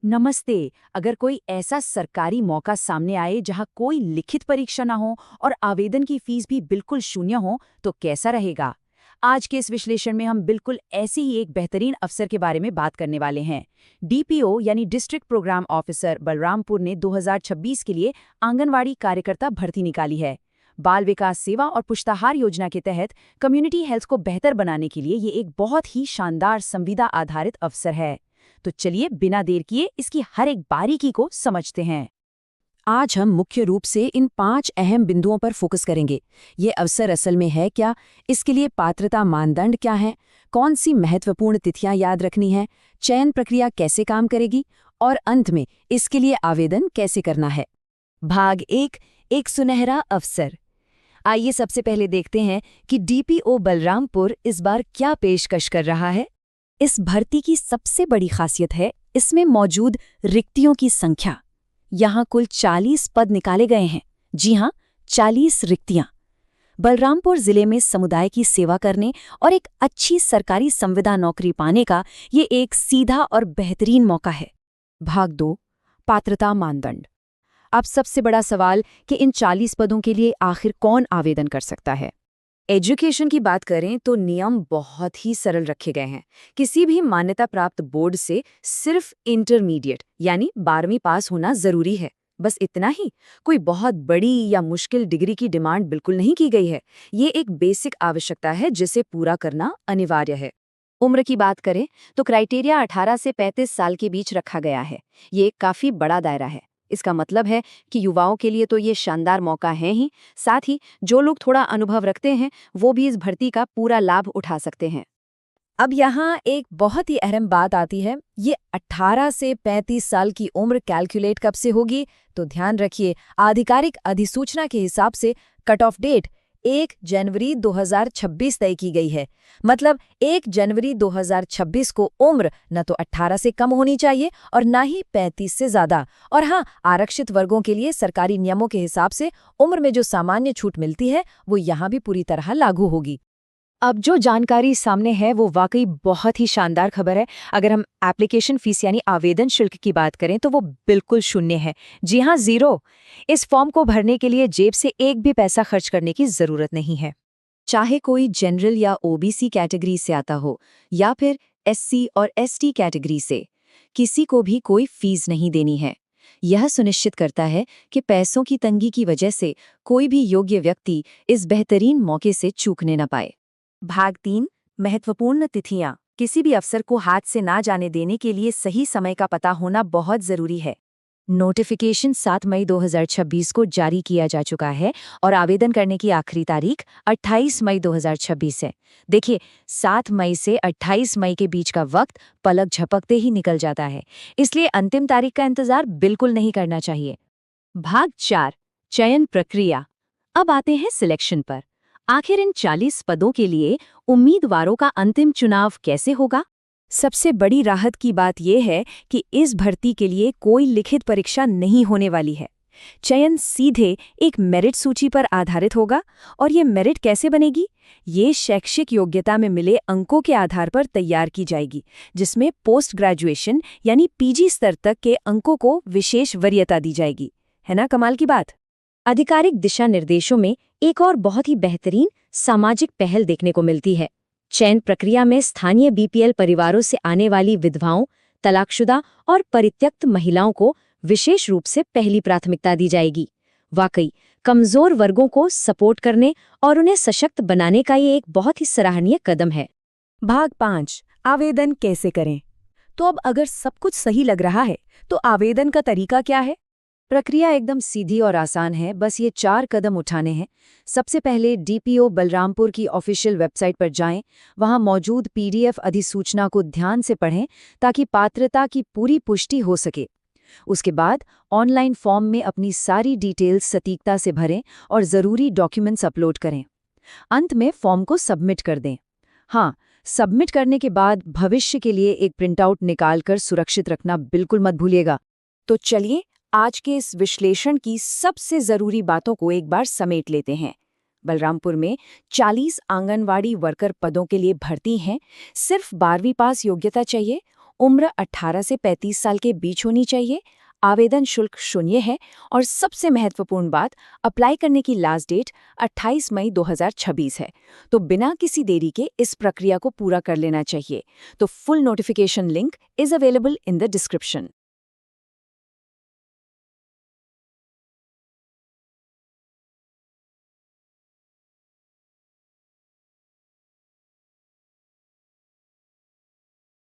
नमस्ते। अगर कोई ऐसा सरकारी मौका सामने आए जहां कोई लिखित परीक्षा ना हो और आवेदन की फीस भी बिल्कुल शून्य हो, तो कैसा रहेगा? आज के इस विश्लेषण में हम बिल्कुल ऐसे ही एक बेहतरीन अवसर के बारे में बात करने वाले हैं। डीपीओ यानी डिस्ट्रिक्ट प्रोग्राम ऑफिसर बलरामपुर ने 2026 के लिए आंगनवाड़ी कार्यकर्ता भर्ती निकाली है। बाल विकास सेवा और पुष्टाहार योजना के तहत कम्युनिटी हेल्थ को बेहतर बनाने के लिए ये एक बहुत ही शानदार संविदा आधारित अवसर है। तो चलिए बिना देर किए इसकी हर एक बारीकी को समझते हैं। आज हम मुख्य रूप से इन 5 अहम बिंदुओं पर फोकस करेंगे। ये अवसर असल में है क्या, इसके लिए पात्रता मानदंड क्या है, कौन सी महत्वपूर्ण तिथियां याद रखनी है, चयन प्रक्रिया कैसे काम करेगी और अंत में इसके लिए आवेदन कैसे करना है। भाग 1, एक सुनहरा अवसर। आइए सबसे पहले देखते हैं कि डीपीओ बलरामपुर इस बार क्या पेशकश कर रहा है। इस भर्ती की सबसे बड़ी खासियत है इसमें मौजूद रिक्तियों की संख्या। यहाँ कुल 40 पद निकाले गए हैं। जी हाँ, 40 रिक्तियां। बलरामपुर जिले में समुदाय की सेवा करने और एक अच्छी सरकारी संविदा नौकरी पाने का ये एक सीधा और बेहतरीन मौका है। भाग 2, पात्रता मानदंड। अब सबसे बड़ा सवाल कि इन 40 पदों के लिए आखिर कौन आवेदन कर सकता है। एजुकेशन की बात करें तो नियम बहुत ही सरल रखे गए हैं। किसी भी मान्यता प्राप्त बोर्ड से सिर्फ इंटरमीडिएट यानी 12वीं पास होना जरूरी है। बस इतना ही। कोई बहुत बड़ी या मुश्किल डिग्री की डिमांड बिल्कुल नहीं की गई है। ये एक बेसिक आवश्यकता है जिसे पूरा करना अनिवार्य है। उम्र की बात करें तो क्राइटेरिया 18 से 35 साल के बीच रखा गया है। ये एक काफी बड़ा दायरा है। इसका मतलब है कि युवाओं के लिए तो ये शानदार मौका है ही, साथ ही जो लोग थोड़ा अनुभव रखते हैं वो भी इस भर्ती का पूरा लाभ उठा सकते हैं। अब यहाँ एक बहुत ही अहम बात आती है, ये 18 से 35 साल की उम्र कैलकुलेट कब से होगी? तो ध्यान रखिए, आधिकारिक अधिसूचना के हिसाब से कट ऑफ डेट 1 जनवरी 2026 तय की गई है। मतलब 1 जनवरी 2026 को उम्र न तो 18 से कम होनी चाहिए और न ही 35 से ज्यादा। और हाँ, आरक्षित वर्गों के लिए सरकारी नियमों के हिसाब से उम्र में जो सामान्य छूट मिलती है वो यहाँ भी पूरी तरह लागू होगी। अब जो जानकारी सामने है वो वाकई बहुत ही शानदार खबर है। अगर हम एप्लीकेशन फीस यानी आवेदन शुल्क की बात करें तो वो बिल्कुल शून्य है। जी हाँ, 0। इस फॉर्म को भरने के लिए जेब से एक भी पैसा खर्च करने की जरूरत नहीं है। चाहे कोई जनरल या ओबीसी कैटेगरी से आता हो या फिर एससी और एसटी कैटेगरी से, किसी को भी कोई फीस नहीं देनी है। यह सुनिश्चित करता है कि पैसों की तंगी की वजह से कोई भी योग्य व्यक्ति इस बेहतरीन मौके से चूकने न पाए। भाग 3, महत्वपूर्ण तिथियां। किसी भी अफसर को हाथ से ना जाने देने के लिए सही समय का पता होना बहुत जरूरी है। नोटिफिकेशन 7 मई 2026 को जारी किया जा चुका है और आवेदन करने की आखिरी तारीख 28 मई 2026 है। देखिए, 7 मई से 28 मई के बीच का वक्त पलक झपकते ही निकल जाता है, इसलिए अंतिम तारीख का इंतजार बिल्कुल नहीं करना चाहिए। भाग 4, चयन प्रक्रिया। अब आते हैं सिलेक्शन पर। आखिर इन 40 पदों के लिए उम्मीदवारों का अंतिम चुनाव कैसे होगा? सबसे बड़ी राहत की बात यह है कि इस भर्ती के लिए कोई लिखित परीक्षा नहीं होने वाली है। चयन सीधे एक मेरिट सूची पर आधारित होगा। और ये मेरिट कैसे बनेगी? ये शैक्षिक योग्यता में मिले अंकों के आधार पर तैयार की जाएगी, जिसमें पोस्ट ग्रेजुएशन यानी पीजी स्तर तक के अंकों को विशेष वरीयता दी जाएगी। है ना कमाल की बात? आधिकारिक दिशा निर्देशों में एक और बहुत ही बेहतरीन सामाजिक पहल देखने को मिलती है। चयन प्रक्रिया में स्थानीय बीपीएल परिवारों से आने वाली विधवाओं, तलाकशुदा और परित्यक्त महिलाओं को विशेष रूप से पहली प्राथमिकता दी जाएगी। वाकई कमजोर वर्गों को सपोर्ट करने और उन्हें सशक्त बनाने का ये एक बहुत ही सराहनीय कदम है। भाग 5, आवेदन कैसे करें? तो अब अगर सब कुछ सही लग रहा है तो आवेदन का तरीका क्या है? प्रक्रिया एकदम सीधी और आसान है। बस ये 4 कदम उठाने हैं। सबसे पहले डीपीओ बलरामपुर की ऑफिशियल वेबसाइट पर जाएं। वहां मौजूद पीडीएफ अधिसूचना को ध्यान से पढ़ें ताकि पात्रता की पूरी पुष्टि हो सके। उसके बाद ऑनलाइन फॉर्म में अपनी सारी डिटेल्स सटीकता से भरें और ज़रूरी डॉक्यूमेंट्स अपलोड करें। अंत में फॉर्म को सबमिट कर दें। हाँ, सबमिट करने के बाद भविष्य के लिए एक प्रिंटआउट निकालकर सुरक्षित रखना बिल्कुल मत भूलिएगा। तो चलिए आज के इस विश्लेषण की सबसे जरूरी बातों को एक बार समेट लेते हैं। बलरामपुर में 40 आंगनवाड़ी वर्कर पदों के लिए भर्ती हैं। सिर्फ 12वीं पास योग्यता चाहिए। उम्र 18 से 35 साल के बीच होनी चाहिए। आवेदन शुल्क 0 है और सबसे महत्वपूर्ण बात, अप्लाई करने की लास्ट डेट 28 मई 2026 है। तो बिना किसी देरी के इस प्रक्रिया को पूरा कर लेना चाहिए। तो full notification link is available in the description.